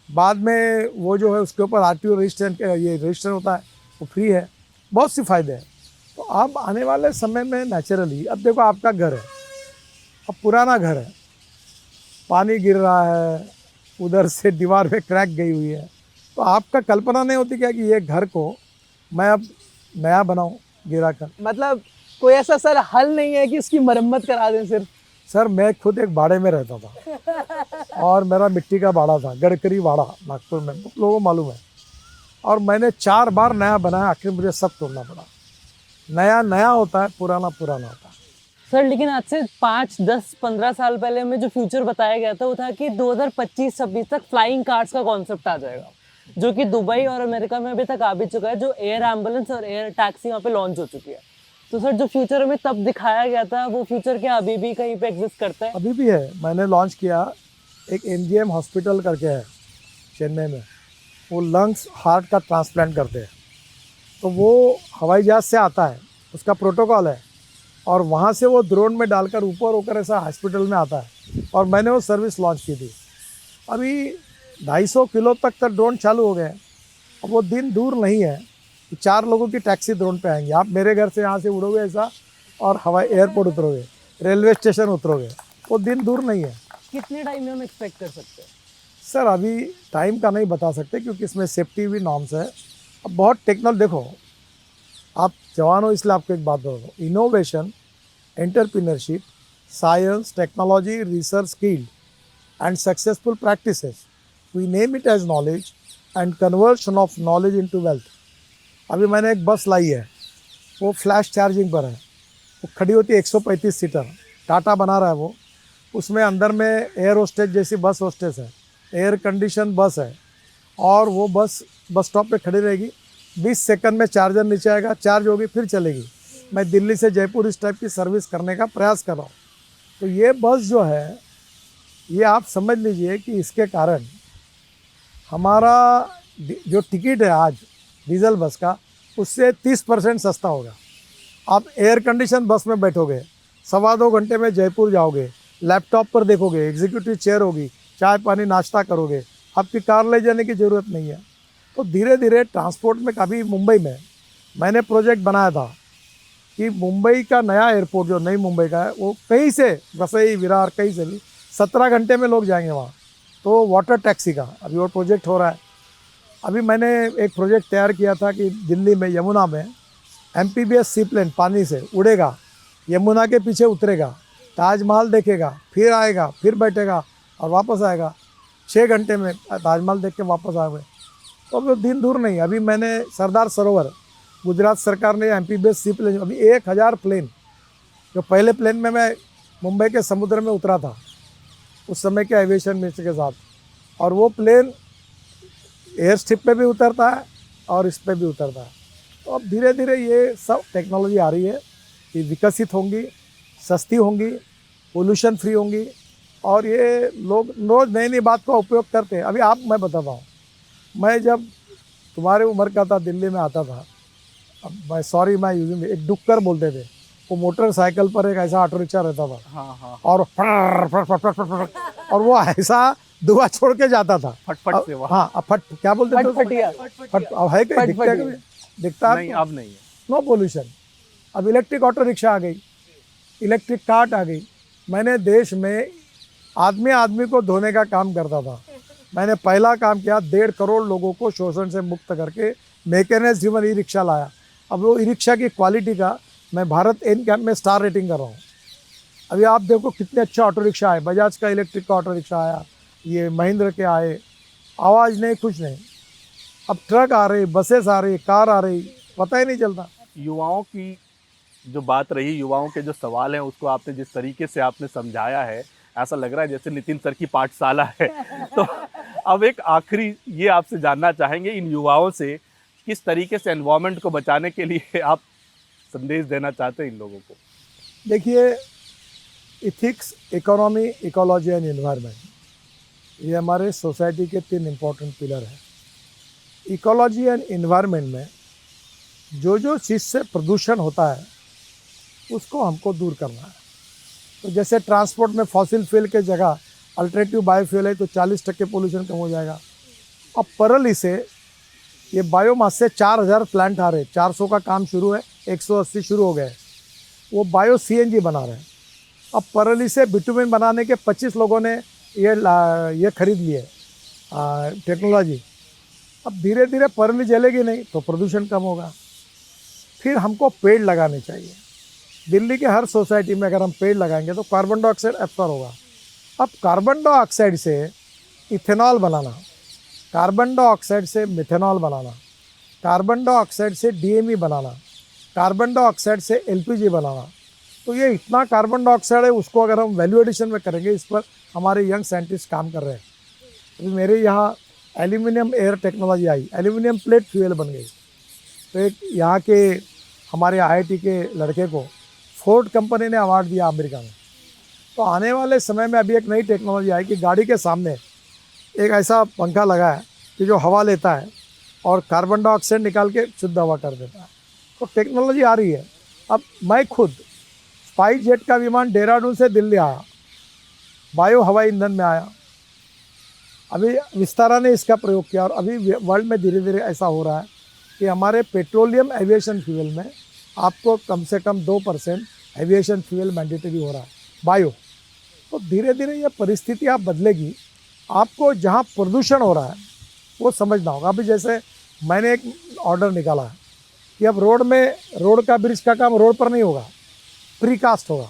बाद में वो जो है उसके ऊपर RTO रजिस्टर होता है, वो फ्री है, बहुत सी फ़ायदे हैं। तो आप आने वाले समय में नेचुरली, अब देखो आपका घर है, अब पुराना घर है, पानी गिर रहा है, उधर से दीवार पे क्रैक गई हुई है, तो आपका कल्पना नहीं होती क्या कि ये घर को मैं अब नया बनाऊं गिरा कर। मतलब कोई ऐसा सर हल नहीं है कि उसकी मरम्मत करा दें सिर्फ? सर मैं खुद एक बाड़े में रहता था और मेरा मिट्टी का बाड़ा था, गडकरी बाड़ा नागपुर में, लोगों को मालूम है। और मैंने 4 बार नया बनाया, आखिर मुझे सब तोड़ना पड़ा। नया नया होता है, पुराना पुराना होता है। सर लेकिन आज से 5, 10, 15 साल पहले हमें जो फ्यूचर बताया गया था वो था कि 2025-26 तक फ्लाइंग कार्स का कॉन्सेप्ट आ जाएगा, जो कि दुबई और अमेरिका में अभी तक आ भी चुका है, जो एयर एम्बुलेंस और एयर टैक्सी वहाँ पे लॉन्च हो चुकी है। तो सर जो फ्यूचर हमें तब दिखाया गया था वो फ्यूचर क्या अभी भी कहीं पे एग्जिस्ट करता है? अभी भी है। मैंने लॉन्च किया, एक MGM हॉस्पिटल करके है चेन्नई में, वो लंग्स हार्ट का ट्रांसप्लांट करते हैं। तो वो हवाई जहाज़ से आता है, उसका प्रोटोकॉल है, और वहाँ से वो ड्रोन में डालकर ऊपर होकर ऐसा हॉस्पिटल में आता है। और मैंने वो सर्विस लॉन्च की थी। अभी 250 किलो तक ड्रोन चालू हो गए हैं। अब वो दिन दूर नहीं है कि 4 लोगों की टैक्सी ड्रोन पे आएंगे। आप मेरे घर से यहाँ से उड़ोगे ऐसा और हवाई एयरपोर्ट उतरोगे, रेलवे स्टेशन उतरोगे, वो दिन दूर नहीं है। कितने टाइम में हम एक्सपेक्ट कर सकते हैं? सर अभी टाइम का नहीं बता सकते, क्योंकि इसमें सेफ्टी भी नॉर्म्स है। अब बहुत टेक्नोलॉजी, देखो आप जवान हो इसलिए आपको एक बात बताओ, innovation, entrepreneurship, science, technology, research, skill and successful practices, we name it as knowledge and conversion of knowledge into wealth. अभी मैंने एक बस लाई है, वो फ्लैश चार्जिंग पर है, वो खड़ी होती है 135 सीटर, टाटा बना रहा है वो। उसमें अंदर में एयर होस्टेस जैसी बस होस्टेस है, एयर कंडीशन बस है, और वो बस स्टॉप पे खड़ी रहेगी। 20 सेकंड में चार्जर नीचे आएगा, चार्ज होगी, फिर चलेगी। मैं दिल्ली से जयपुर इस टाइप की सर्विस करने का प्रयास कर रहा हूँ। तो ये बस जो है, ये आप समझ लीजिए कि इसके कारण हमारा जो टिकट है आज डीजल बस का, उससे 30% सस्ता होगा। आप एयर कंडीशन बस में बैठोगे, 1.25 घंटे में जयपुर जाओगे, लैपटॉप पर देखोगे, एग्जीक्यूटिव चेयर होगी, चाय पानी नाश्ता करोगे, आपकी कार ले जाने की ज़रूरत नहीं है। तो धीरे धीरे ट्रांसपोर्ट में, कभी मुंबई में मैंने प्रोजेक्ट बनाया था कि मुंबई का नया एयरपोर्ट जो नई मुंबई का है, वो कहीं से, वसई, विरार, कहीं से भी 17 घंटे में लोग जाएंगे वहाँ। तो वाटर टैक्सी का अभी वो प्रोजेक्ट हो रहा है। अभी मैंने एक प्रोजेक्ट तैयार किया था कि दिल्ली में यमुना में MPBS सी प्लेन पानी से उड़ेगा, यमुना के पीछे उतरेगा, ताजमहल देखेगा, फिर आएगा, फिर बैठेगा और वापस आएगा। 6 घंटे में ताजमहल देख के वापस आ गए। तो अभी दिन दूर नहीं। अभी मैंने सरदार सरोवर, गुजरात सरकार ने MPBS सी प्लेन, अभी 1000 प्लेन, जो पहले प्लेन में मैं मुंबई के समुद्र में उतरा था उस समय के एविएशन मिनिस्टर के साथ, और वो प्लेन एयर स्ट्रिप पे भी उतरता है और इस पे भी उतरता है। तो अब धीरे धीरे ये सब टेक्नोलॉजी आ रही है, ये विकसित होंगी, सस्ती होंगी, पोल्यूशन फ्री होंगी, और ये लोग रोज़ नई नई बात का उपयोग करते हैं। अभी मैं बताता हूँ, मैं जब तुम्हारे उम्र का था, दिल्ली में आता था, मैं यूजिंग एक डुक्कर बोलते थे, वो मोटरसाइकिल पर एक ऐसा ऑटो रिक्शा रहता था। हाँ। और और वो ऐसा धुआं छोड़ के जाता था, फटफट से वहाँ। हाँ, फट क्या बोलते थे, फटफटिया। अब है क्या, दिखता है कभी? दिखता नहीं, अब नहीं है। No pollution. अब इलेक्ट्रिक ऑटो रिक्शा आ गई, इलेक्ट्रिक कार्ट आ गई। मैंने देश में आदमी को धोने का काम करता था। मैंने पहला काम किया, 1.5 करोड़ लोगों को शोषण से मुक्त करके मैकेनाइज्ड ड्रिवन ई रिक्शा लाया। अब वो ई रिक्शा की क्वालिटी का मैं भारत एनकैप में स्टार रेटिंग कर रहा हूँ। अभी आप देखो कितने अच्छे ऑटो रिक्शा आए, बजाज का इलेक्ट्रिक का ऑटो रिक्शा आया, ये महिंद्रा के आए, आवाज़ नहीं, कुछ नहीं। अब ट्रक आ रही, बसेस आ रही, कार आ रही, पता ही नहीं चलता। युवाओं की जो बात रही, युवाओं के जो सवाल हैं, उसको आपने जिस तरीके से आपने समझाया है, ऐसा लग रहा है जैसे नितिन सर की पाठशाला है। तो अब एक आखिरी ये आपसे जानना चाहेंगे, इन युवाओं से किस तरीके से एनवायरनमेंट को बचाने के लिए आप संदेश देना चाहते हैं इन लोगों को? देखिए, ethics, economy, ecology and environment, ये हमारे सोसाइटी के 3 इम्पोर्टेंट पिलर हैं। इकोलॉजी एंड एनवायरनमेंट में जो चीज़ से प्रदूषण होता है उसको हमको दूर करना है। तो जैसे ट्रांसपोर्ट में फॉसिल फ्यूल के जगह अल्टरनेटिव बायोफ्यूल है, तो 40% पोल्यूशन कम हो जाएगा। अब परली से ये बायोमास से 4000 प्लांट आ रहे, 400 का काम शुरू है, 180 शुरू हो गए, वो बायो CNG बना रहे हैं। अब परली से बिटुमिन बनाने के 25 लोगों ने ये खरीद लिए टेक्नोलॉजी। अब धीरे धीरे परली जलेगी नहीं तो प्रदूषण कम होगा। फिर हमको पेड़ लगाने चाहिए। दिल्ली के हर सोसाइटी में अगर हम पेड़ लगाएंगे तो कार्बन डाइऑक्साइड एब्सॉर्ब होगा। अब कार्बन डाइऑक्साइड से इथेनॉल बनाना, कार्बन डाइऑक्साइड से मिथेनॉल बनाना, कार्बन डाइऑक्साइड से डीएमई बनाना, कार्बन डाइऑक्साइड से एलपीजी बनाना, तो ये इतना कार्बन डाइऑक्साइड है, उसको अगर हम वैल्यू एडिशन में करेंगे, इस पर हमारे यंग साइंटिस्ट काम कर रहे हैं। अभी मेरे यहाँ एल्यूमिनियम एयर टेक्नोलॉजी आई, एल्यूमिनियम प्लेट फ्यूल बन गई। तो एक यहाँ के हमारे आईआईटी के लड़के को फोर्ड कंपनी ने अवार्ड दिया अमेरिका में। तो आने वाले समय में अभी एक नई टेक्नोलॉजी आई कि गाड़ी के सामने एक ऐसा पंखा लगा है कि जो हवा लेता है और कार्बन डाइऑक्साइड निकाल के शुद्ध हवा कर देता है। तो टेक्नोलॉजी आ रही है। अब मैं खुद स्पाइस जेट का विमान देहरादून से दिल्ली आया, बायो हवाई ईंधन में आया। अभी विस्तारा ने इसका प्रयोग किया और अभी वर्ल्ड में धीरे धीरे ऐसा हो रहा है कि हमारे पेट्रोलियम एविएशन फ्यूल में आपको कम से कम 2% एविएशन फ्यूल मैंडेटरी हो रहा है, बायो। तो धीरे धीरे ये परिस्थिति आप बदलेगी। आपको जहाँ प्रदूषण हो रहा है वो समझना होगा। अभी जैसे मैंने एक ऑर्डर निकाला है कि अब रोड का ब्रिज का काम रोड पर नहीं होगा, प्रीकास्ट होगा।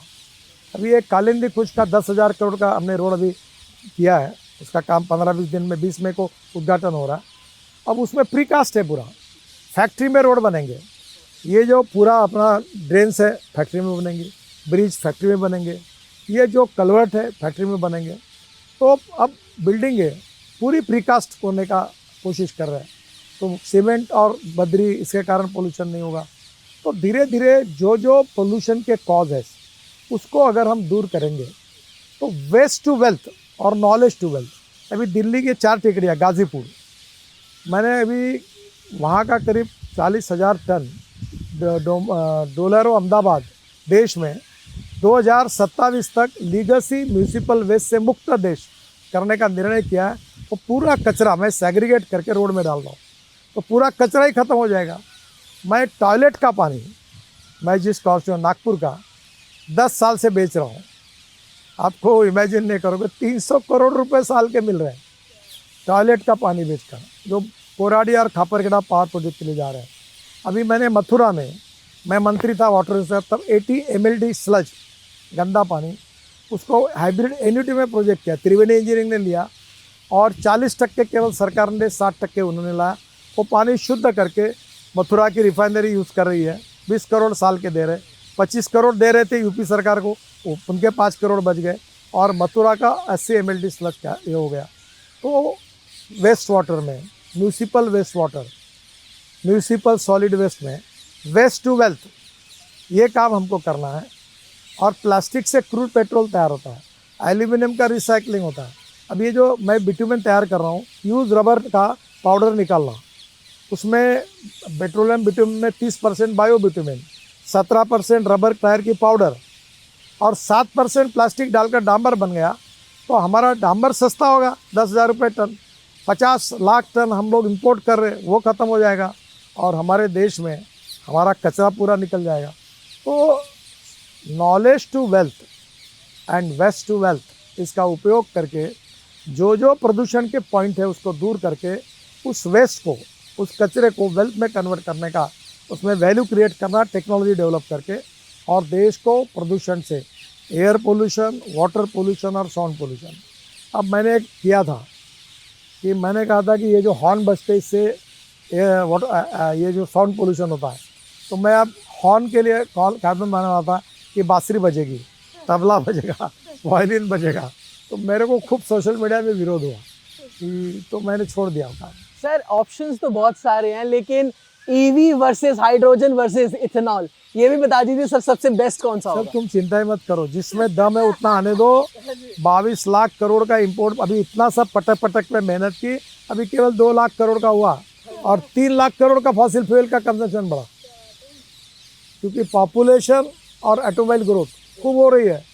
अभी एक कालिंदी खुश का 10,000 करोड़ का हमने रोड अभी किया है, उसका काम 15-20 दिन में 20 मई को उद्घाटन हो रहा है। अब उसमें प्रीकास्ट है, पूरा फैक्ट्री में रोड बनेंगे। ये जो पूरा अपना ड्रेन्स है फैक्ट्री में बनेंगे, ब्रिज फैक्ट्री में बनेंगे, ये जो कलवर्ट है फैक्ट्री में बनेंगे। तो अब बिल्डिंग है पूरी प्रीकास्ट होने का कोशिश कर रहे हैं। तो सीमेंट और बद्री, इसके कारण पोल्यूशन नहीं होगा। तो धीरे धीरे जो पोल्यूशन के कॉज है उसको अगर हम दूर करेंगे तो वेस्ट टू वेल्थ और नॉलेज टू वेल्थ। अभी दिल्ली के 4 टेकड़ियाँ, गाज़ीपुर, मैंने अभी वहाँ का करीब 40,000 टन डोलेरो अहमदाबाद देश में 2027 तक लीगसी म्यूनिसिपल वेस्ट से मुक्त देश करने का निर्णय किया है। तो पूरा कचरा मैं सेग्रीगेट करके रोड में डाल रहा हूँ, तो पूरा कचरा ही ख़त्म हो जाएगा। मैं टॉयलेट का पानी, मैं जिस कॉन्स्टिट्यूएंसी नागपुर का 10 साल से बेच रहा हूँ। आपको इमेजिन नहीं करोगे, 300 करोड़ रुपए साल के मिल रहे हैं टॉयलेट का पानी बेचकर, जो कोराडी और खापरगढ़ पावर प्रोजेक्ट के लिए जा रहे हैं। अभी मैंने मथुरा में, मैं मंत्री था वाटर रिसर्च, तब 80 mld स्लज गंदा पानी, उसको हाइब्रिड एन्यूटी में प्रोजेक्ट किया, त्रिवेणी इंजीनियरिंग ने लिया और 40% केवल सरकार ने, 60% उन्होंने लाया। वो पानी शुद्ध करके मथुरा की रिफाइनरी यूज़ कर रही है। 20 करोड़ साल के दे रहे, 25 करोड़ दे रहे थे यूपी सरकार को, उनके 5 करोड़ बच गए और मथुरा का 80 mld स्लज का ये हो गया। तो वेस्ट वाटर में, municipal waste water, municipal solid waste में वेस्ट टू वेल्थ, ये काम हमको करना है। और प्लास्टिक से क्रूड पेट्रोल तैयार होता है, एल्यूमिनियम का रिसाइकलिंग होता है। अब ये जो मैं बिटुमेन तैयार कर रहा हूँ, यूज रबर का पाउडर निकालना, उसमें पेट्रोलियम बिटुमेन में 30% बायो बिटुमेन, 17% रबर टायर की पाउडर और 7% प्लास्टिक डालकर डांबर बन गया। तो हमारा डांबर सस्ता होगा, 10,000 रुपये टन। 50 लाख टन हम लोग इंपोर्ट कर रहे हैं, वो ख़त्म हो जाएगा और हमारे देश में हमारा कचरा पूरा निकल जाएगा। तो knowledge to wealth and waste to wealth, इसका उपयोग करके जो प्रदूषण के पॉइंट है उसको दूर करके उस वेस्ट को, उस कचरे को वेल्थ में कन्वर्ट करने का, उसमें वैल्यू क्रिएट करना, टेक्नोलॉजी डेवलप करके, और देश को प्रदूषण से, एयर पोल्यूशन, वाटर पोल्यूशन और साउंड पोल्यूशन। अब मैंने एक किया था कि मैंने कहा था कि ये जो हॉर्न बजते इससे ये जो साउंड पोल्यूशन होता है, तो मैं अब हॉर्न के लिए कार्बन बना रहा था कि बांसुरी बजेगी, तबला बजेगा, वायलिन बजेगा। तो मेरे को खूब सोशल मीडिया में विरोध हुआ कि, तो मैंने छोड़ दिया काम। सर ऑप्शंस तो बहुत सारे हैं, लेकिन EV versus hydrogen versus ethanol, ये भी बता दीजिए सर, सबसे बेस्ट कौन सा होगा? सर तुम चिंता ही मत करो, जिसमें दम है उतना आने दो। 22 लाख करोड़ का इंपोर्ट, अभी इतना सब पटक में मेहनत की, अभी केवल 2 लाख करोड़ का हुआ और 3 लाख करोड़ का फॉसिल फ्यूल का कंजम्पशन बढ़ा, क्योंकि पॉपुलेशन और ऑटोमोबाइल ग्रोथ खूब हो रही है।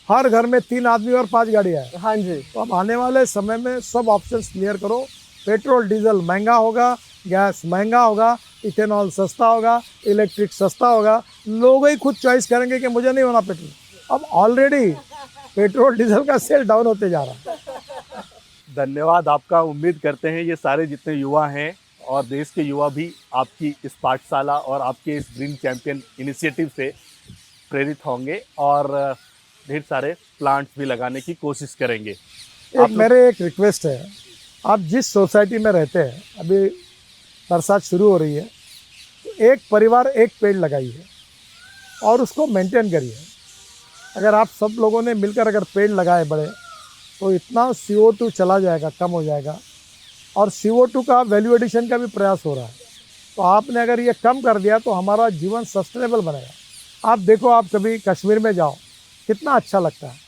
हर घर में 3 आदमी और 5 गाड़ियाँ हैं। हाँ जी। तो अब आने वाले समय में सब ऑप्शंस क्लियर करो। पेट्रोल डीजल महंगा होगा, गैस महंगा होगा, इथेनॉल सस्ता होगा, इलेक्ट्रिक सस्ता होगा। लोग ही खुद चॉइस करेंगे कि मुझे नहीं होना पेट्रोल। अब ऑलरेडी पेट्रोल डीजल का सेल डाउन होते जा रहा है। धन्यवाद आपका। उम्मीद करते हैं ये सारे जितने युवा हैं और देश के युवा भी आपकी इस पाठशाला और आपके इस ग्रीन चैंपियन इनिशिएटिव से प्रेरित होंगे और ढेर सारे प्लांट्स भी लगाने की कोशिश करेंगे। मेरे एक रिक्वेस्ट है, आप जिस सोसाइटी में रहते हैं, अभी बरसात शुरू हो रही है, तो एक परिवार एक पेड़ लगाइए और उसको मेंटेन करिए। अगर आप सब लोगों ने मिलकर अगर पेड़ लगाए बड़े, तो इतना CO2 चला जाएगा, कम हो जाएगा। और CO2 का वैल्यू एडिशन का भी प्रयास हो रहा है, तो आपने अगर ये कम कर दिया तो हमारा जीवन सस्टेनेबल बनेगा। आप देखो, आप कभी कश्मीर में जाओ, कितना अच्छा लगता है,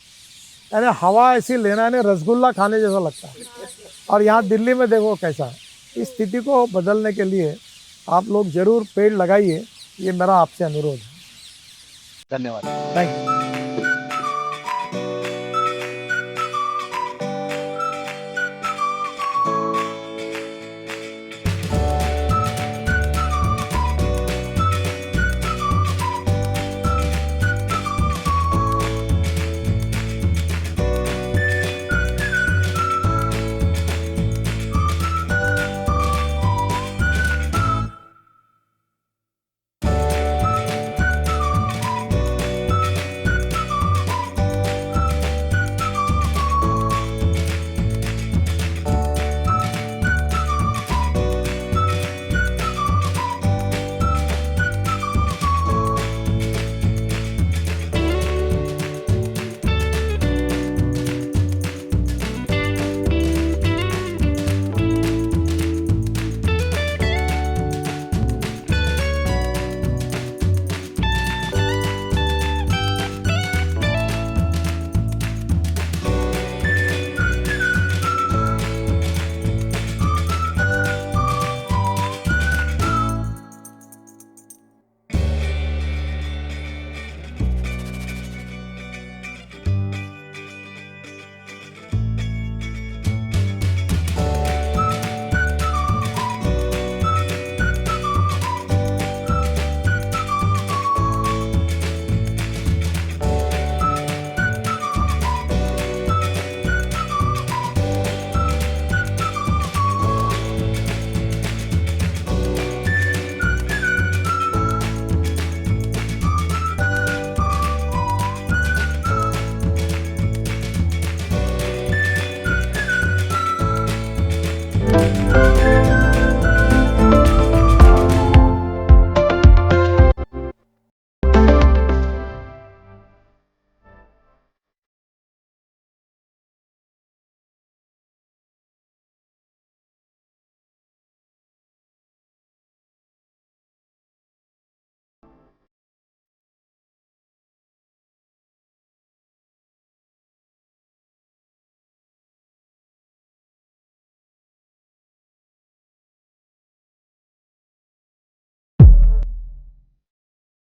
यानी हवा ऐसी लेना है, रसगुल्ला खाने जैसा लगता है। और यहाँ दिल्ली में देखो कैसा है। इस स्थिति को बदलने के लिए आप लोग ज़रूर पेड़ लगाइए, ये मेरा आपसे अनुरोध है। धन्यवाद। Thank you.